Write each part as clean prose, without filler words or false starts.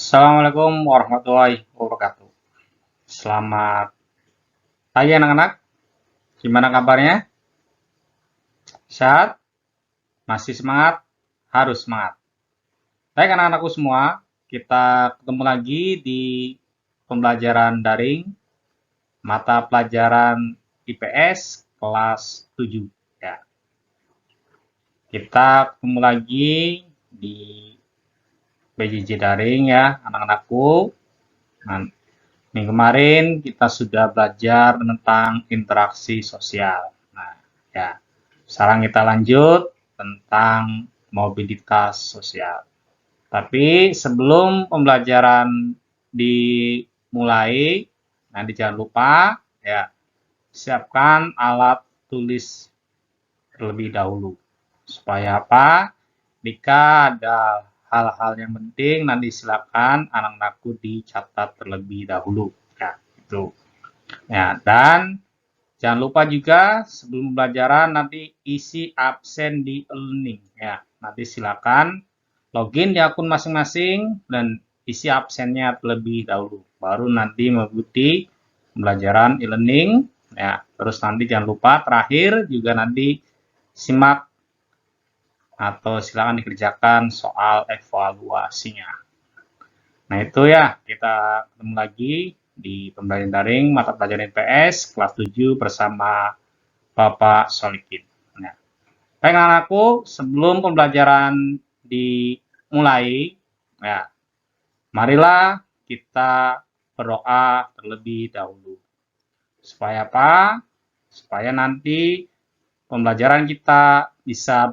Assalamualaikum warahmatullahi wabarakatuh. Selamat pagi anak-anak. Gimana kabarnya? Sehat? Masih semangat? Harus semangat. Baik anak-anakku semua, kita ketemu lagi di pembelajaran daring mata pelajaran IPS kelas 7. Ya. Kita ketemu lagi di PJJ daring ya anak-anakku. Minggu kemarin kita sudah belajar tentang interaksi sosial. Nah, ya. Sekarang kita lanjut tentang mobilitas sosial. Tapi sebelum pembelajaran dimulai, nanti jangan lupa ya, siapkan alat tulis terlebih dahulu. Supaya apa? Jika ada hal-hal yang penting, nanti silakan anak-anakku dicatat terlebih dahulu. Ya, itu. Ya, dan jangan lupa juga sebelum pembelajaran nanti isi absen di e-learning. Ya, nanti silakan login di akun masing-masing dan isi absennya terlebih dahulu. Baru nanti mengikuti pembelajaran e-learning. Ya, terus nanti jangan lupa terakhir juga nanti simak atau silakan dikerjakan soal evaluasinya. Nah itu ya, kita ketemu lagi di pembelajaran daring mata pelajaran IPS kelas 7 bersama Bapak Solikin. Nah, baik anak-anakku, sebelum pembelajaran dimulai, ya, marilah kita berdoa terlebih dahulu. Supaya apa? Supaya nanti pembelajaran kita bisa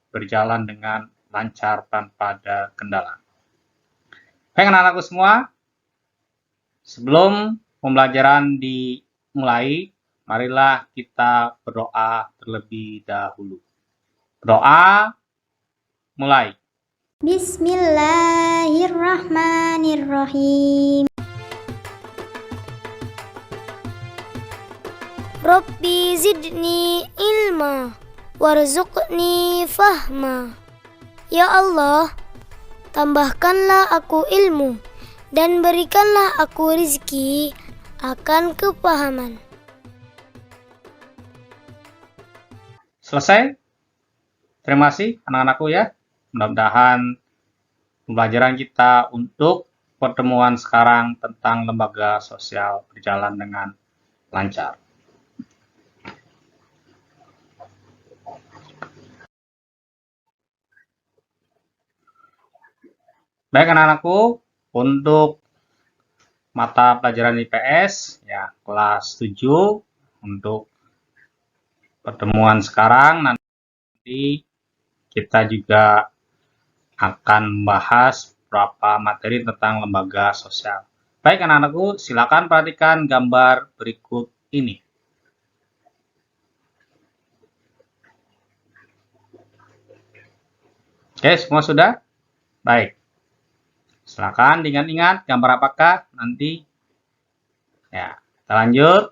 berjalan dengan lancar tanpa ada kendala. Baik anak-anakku semua, sebelum pembelajaran dimulai, marilah kita berdoa terlebih dahulu. Doa mulai. Bismillahirrahmanirrahim. Rabbi zidni ilma warzuqni fahma. Ya Allah, tambahkanlah aku ilmu dan berikanlah aku rizki akan kepahaman. Selesai? Terima kasih anak-anakku ya. Mudah-mudahan pembelajaran kita untuk pertemuan sekarang tentang lembaga sosial berjalan dengan lancar. Baik anak-anakku, untuk mata pelajaran IPS ya kelas 7 untuk pertemuan sekarang nanti kita juga akan membahas beberapa materi tentang lembaga sosial. Baik anak-anakku, silakan perhatikan gambar berikut ini. Oke, semua sudah? Baik. Silakan diingat-ingat gambar apakah nanti. Ya, kita lanjut.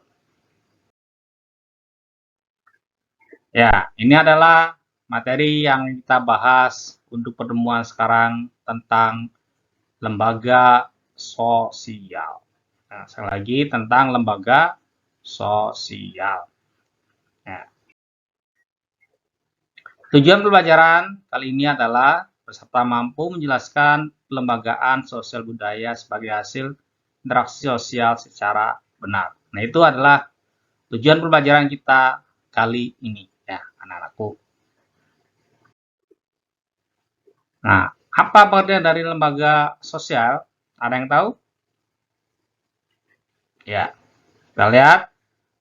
Ya, ini adalah materi yang kita bahas untuk pertemuan sekarang tentang lembaga sosial. Nah, sekali lagi tentang lembaga sosial. Ya. Tujuan pembelajaran kali ini adalah peserta mampu menjelaskan pelembagaan sosial budaya sebagai hasil interaksi sosial secara benar. Nah, itu adalah tujuan pembelajaran kita kali ini ya, anak-anakku. Nah, apa pengertian dari lembaga sosial? Ada yang tahu? Ya, kita lihat.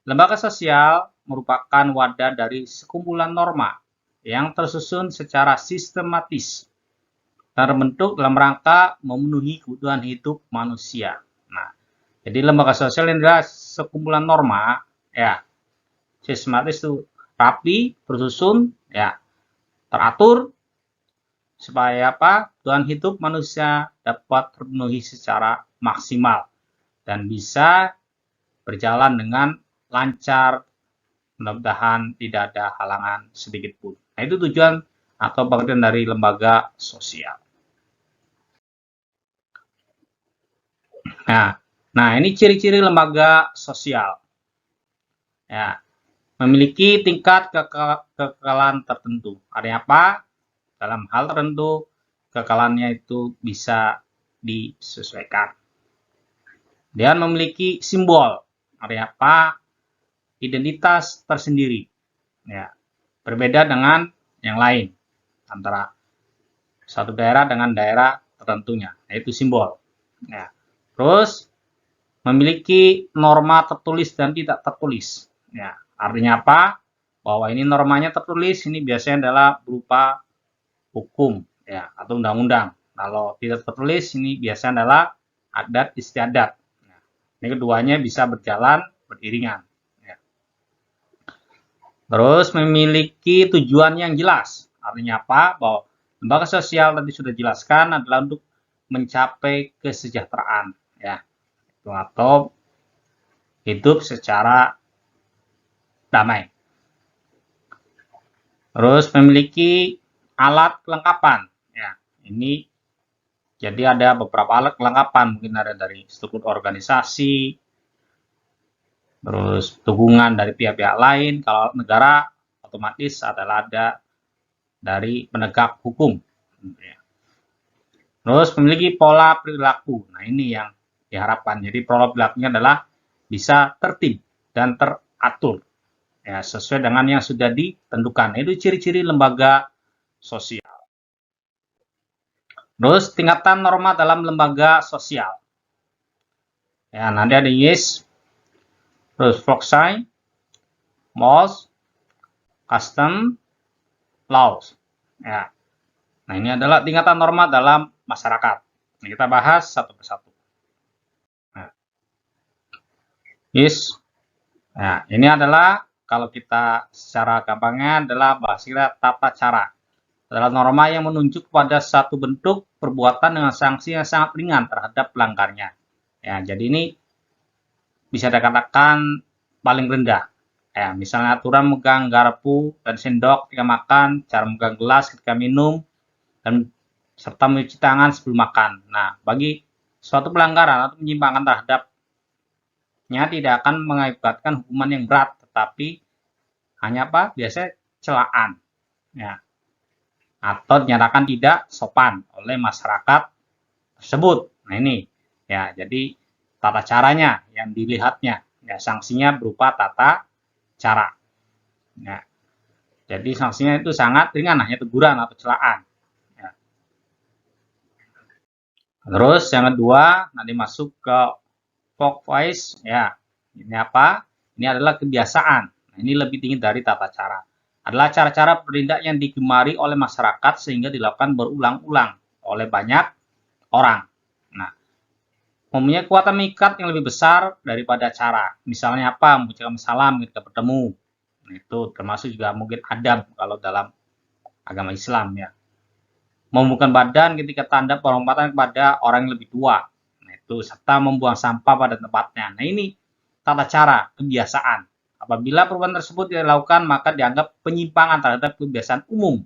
Lembaga sosial merupakan wadah dari sekumpulan norma yang tersusun secara sistematis dan terbentuk dalam rangka memenuhi kebutuhan hidup manusia. Nah, jadi lembaga sosial ini adalah sekumpulan norma, ya, sistematis itu rapi, tersusun, ya, teratur supaya apa? Kebutuhan hidup manusia dapat terpenuhi secara maksimal dan bisa berjalan dengan lancar, mudah-mudahan tidak ada halangan sedikit pun. Nah, itu tujuan atau pengertian dari lembaga sosial. Nah, ini ciri-ciri lembaga sosial. Ya, memiliki tingkat kekekalan tertentu. Artinya apa? Dalam hal tertentu, kekekalannya itu bisa disesuaikan. Dia memiliki simbol. Artinya apa? Identitas tersendiri. Ya, berbeda dengan yang lain antara satu daerah dengan daerah tertentunya, yaitu simbol. Ya. Terus memiliki norma tertulis dan tidak tertulis. Ya, artinya apa? Bahwa ini normanya tertulis, ini biasanya adalah berupa hukum ya atau undang-undang. Kalau tidak tertulis, ini biasanya adalah adat istiadat. Nah, ini keduanya bisa berjalan beriringan. Ya. Terus memiliki tujuan yang jelas. Artinya apa? Bahwa lembaga sosial tadi sudah jelaskan adalah untuk mencapai kesejahteraan ya atau hidup secara damai. Terus memiliki alat kelengkapan ya. Ini jadi ada beberapa alat kelengkapan, mungkin ada dari struktur organisasi, terus dukungan dari pihak-pihak lain. Kalau negara otomatis adalah ada dari penegak hukum. Terus memiliki pola perilaku. Nah, ini yang diharapkan. Jadi pola perilakunya adalah bisa tertib dan teratur. Ya, sesuai dengan yang sudah ditentukan. Itu ciri-ciri lembaga sosial. Terus tingkatan norma dalam lembaga sosial. Ya, nanti ada YES, terus Volkswagen, MOS, Custom, Laws. Ya. Nah, ini adalah tingkatan norma dalam masyarakat. Nah, kita bahas satu persatu. Nah, YES. Nah, ini adalah kalau kita secara gampangnya adalah bahasa kita tata cara. Adalah norma yang menunjuk pada satu bentuk perbuatan dengan sanksi yang sangat ringan terhadap pelanggarnya. Ya, jadi ini bisa dikatakan paling rendah. Ya, misalnya aturan megang garpu dan sendok ketika makan, cara megang gelas ketika minum, dan serta mencuci tangan sebelum makan. Nah, bagi suatu pelanggaran atau penyimpangan terhadapnya tidak akan mengakibatkan hukuman yang berat, tetapi hanya apa? Biasanya celaan. Ya. Atau dinyatakan tidak sopan oleh masyarakat tersebut. Nah, ini ya, jadi tata caranya yang dilihatnya. Ya, sanksinya berupa tata cara. Ya. Jadi sanksinya itu sangat ringan, hanya teguran atau celaan. Ya. Terus yang kedua, nanti masuk ke voice. Ya, ini apa? Ini adalah kebiasaan. Nah, ini lebih tinggi dari tata cara. Adalah cara-cara bertindak yang digemari oleh masyarakat sehingga dilakukan berulang-ulang oleh banyak orang. Nah, mempunyai kekuatan mengikat yang lebih besar daripada cara. Misalnya apa? Mengucapkan salam ketika bertemu. Nah, itu termasuk juga mungkin adab kalau dalam agama Islam ya. Membuka badan ketika tanda penghormatan kepada orang yang lebih tua. Nah, itu serta membuang sampah pada tempatnya. Nah, ini tata cara, kebiasaan. Apabila perbuatan tersebut tidak dilakukan, maka dianggap penyimpangan terhadap kebiasaan umum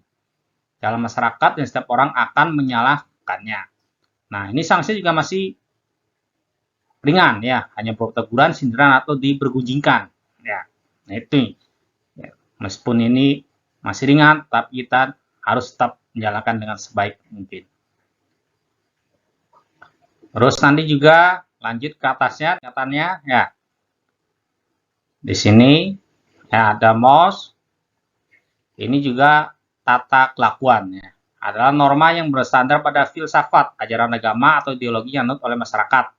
dalam masyarakat dan setiap orang akan menyalahkannya. Nah, ini sanksi juga masih ringan ya, hanya berupa teguran, sindiran atau dibergunjingkan. Ya, nah itu. Ya, meskipun ini masih ringan, tapi kita harus tetap menjalankan dengan sebaik mungkin. Terus nanti juga lanjut ke atasnya, katanya ya. Di sini ya ada MOS. Ini juga tata kelakuan ya. Adalah norma yang bersandar pada filsafat, ajaran agama atau ideologi yang dianut oleh masyarakat.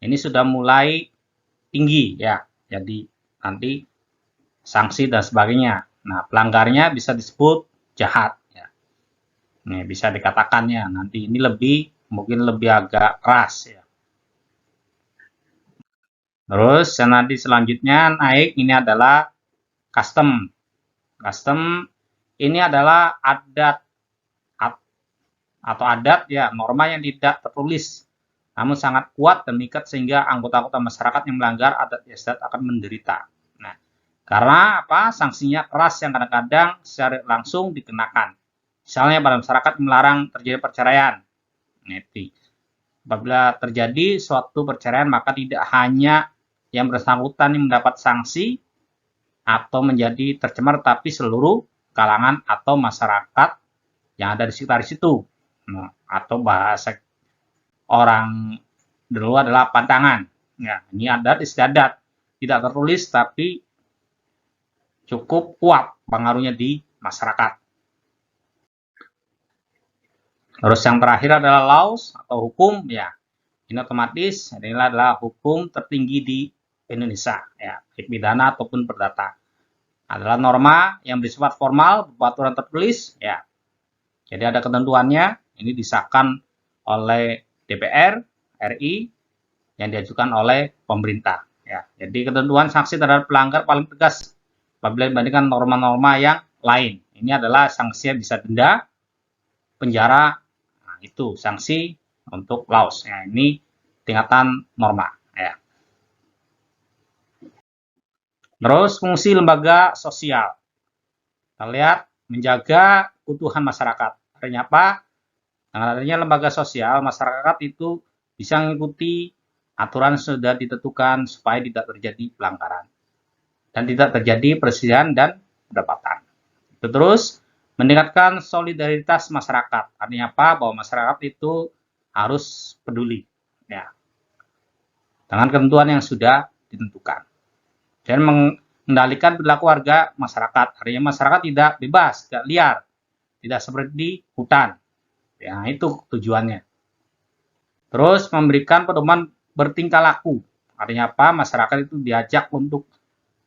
Ini sudah mulai tinggi ya. Jadi nanti sanksi dan sebagainya. Nah, pelanggarnya bisa disebut jahat ya. Nih, bisa dikatakan ya. Nanti ini mungkin lebih agak keras ya. Terus yang nanti selanjutnya naik ini adalah custom. Custom ini adalah adat atau adat ya, norma yang tidak tertulis namun sangat kuat dan mengikat sehingga anggota-anggota masyarakat yang melanggar adat istiadat akan menderita. Nah, karena apa? Sanksinya keras yang kadang-kadang secara langsung dikenakan. Misalnya pada masyarakat melarang terjadi perceraian. Apabila terjadi suatu perceraian, maka tidak hanya yang bersangkutan yang mendapat sanksi atau menjadi tercemar, tapi seluruh kalangan atau masyarakat yang ada di sekitar situ. Nah, atau bahasa orang dulu adalah pantangan. Ya, ini adat istiadat, tidak tertulis tapi cukup kuat pengaruhnya di masyarakat. Terus yang terakhir adalah laws atau hukum, ya. Ini otomatis inilah adalah hukum tertinggi di Indonesia, ya, baik pidana ataupun perdata. Adalah norma yang bersifat formal, peraturan tertulis, ya. Jadi ada ketentuannya, ini disahkan oleh DPR RI yang diajukan oleh pemerintah, ya. Jadi ketentuan sanksi terhadap pelanggar paling tegas apabila dibandingkan norma-norma yang lain. Ini adalah sanksinya bisa denda, penjara, nah, itu sanksi untuk laos. Ya, ini tingkatan norma. Ya. Terus fungsi lembaga sosial. Kita lihat menjaga keutuhan masyarakat. Artinya apa? Dengan adanya lembaga sosial, masyarakat itu bisa mengikuti aturan yang sudah ditentukan supaya tidak terjadi pelanggaran dan tidak terjadi perselisihan dan pendapatan. Itu terus meningkatkan solidaritas masyarakat. Artinya apa? Bahwa masyarakat itu harus peduli, ya, dengan ketentuan yang sudah ditentukan. Dan mengendalikan perilaku warga masyarakat. Artinya masyarakat tidak bebas, tidak liar, tidak seperti di hutan. Ya, itu tujuannya. Terus memberikan pedoman bertingkah laku. Artinya apa? Masyarakat itu diajak untuk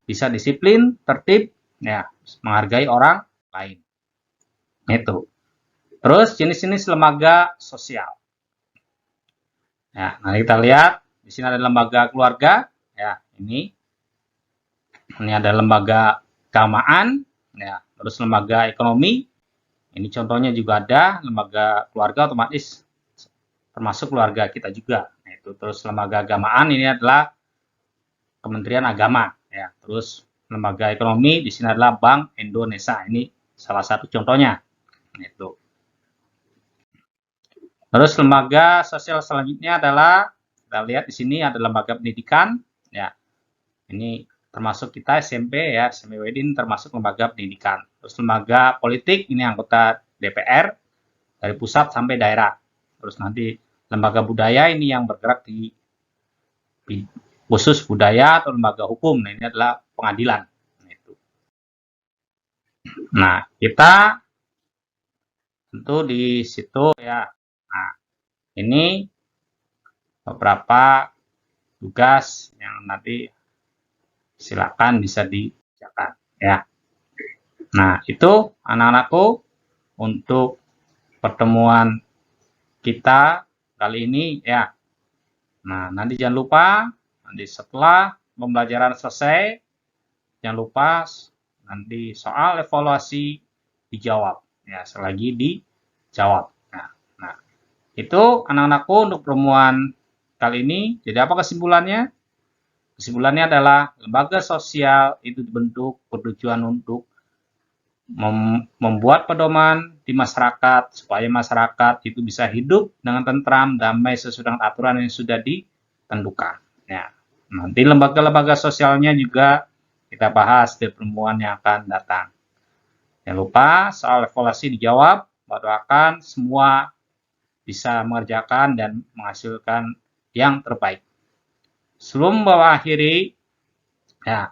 bisa disiplin, tertib, ya, menghargai orang lain. Itu. Terus jenis-jenis lembaga sosial. Ya, nah kita lihat di sini ada lembaga keluarga, ya, ini ada lembaga keagamaan, ya, terus lembaga ekonomi. Ini contohnya juga ada lembaga keluarga otomatis termasuk keluarga kita juga. Nah, itu terus lembaga keagamaan ini adalah Kementerian Agama, ya. Terus lembaga ekonomi di sini adalah Bank Indonesia. Ini salah satu contohnya. Itu. Terus lembaga sosial selanjutnya adalah kita lihat di sini ada lembaga pendidikan, ya. Ini termasuk kita SMP, ya, SMP Wedin termasuk lembaga pendidikan. Terus lembaga politik ini anggota DPR dari pusat sampai daerah. Terus nanti lembaga budaya ini yang bergerak di khusus budaya atau lembaga hukum. Nah, ini adalah pengadilan. Nah, kita tentu di situ, ya. Nah, ini beberapa tugas yang nanti silakan bisa dikerjakan, ya. Nah, itu anak-anakku untuk pertemuan kita kali ini, ya. Nah, nanti jangan lupa nanti setelah pembelajaran selesai jangan lupa nanti soal evaluasi dijawab, ya, selagi dijawab. Nah, itu anak-anakku untuk pertemuan kali ini. Jadi apa kesimpulannya? Kesimpulannya adalah lembaga sosial itu dibentuk bertujuan untuk membuat pedoman di masyarakat supaya masyarakat itu bisa hidup dengan tentram, damai sesuai dengan aturan yang sudah ditentukan. Ya, nanti lembaga-lembaga sosialnya juga kita bahas di pertemuan yang akan datang. Jangan lupa soal evaluasi dijawab, doakan semua bisa mengerjakan dan menghasilkan yang terbaik. Sebelum mengakhiri, ya,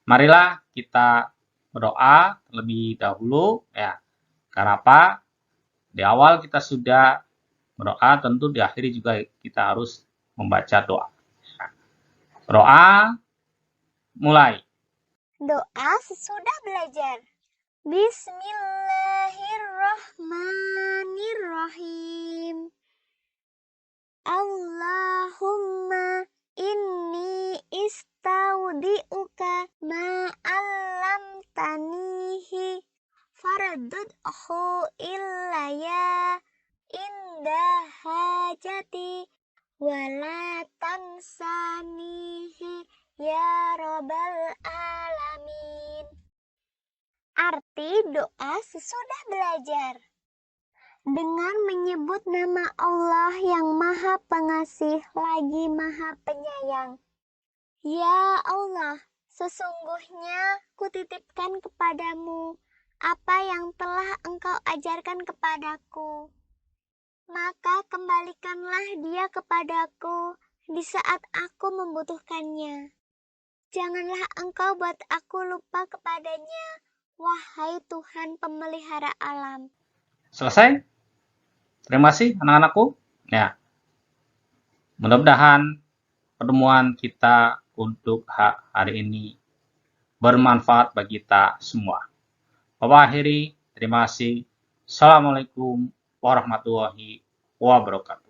marilah kita berdoa terlebih dahulu, ya. Karena apa? Di awal kita sudah berdoa, tentu di akhir juga kita harus membaca doa. Doa mulai. Doa sesudah belajar. Bismillahirrahmanirrahim. Allahumma inni istaudi'uka ma'allamtanihi fardudhu illaya inda hajati wala tansanihi ya rabbal alamin. Arti doa sesudah belajar. dengan menyebut nama Allah yang Maha Pengasih lagi Maha Penyayang. Ya Allah, sesungguhnya kutitipkan kepadamu apa yang telah Engkau ajarkan kepadaku. Maka kembalikanlah dia kepadaku di saat aku membutuhkannya. Janganlah Engkau buat aku lupa kepadanya, wahai Tuhan pemelihara alam. Selesai? Terima kasih anak-anakku. Ya, mudah-mudahan pertemuan kita untuk hari ini bermanfaat bagi kita semua. Bapak akhiri, terima kasih. Assalamualaikum warahmatullahi wabarakatuh.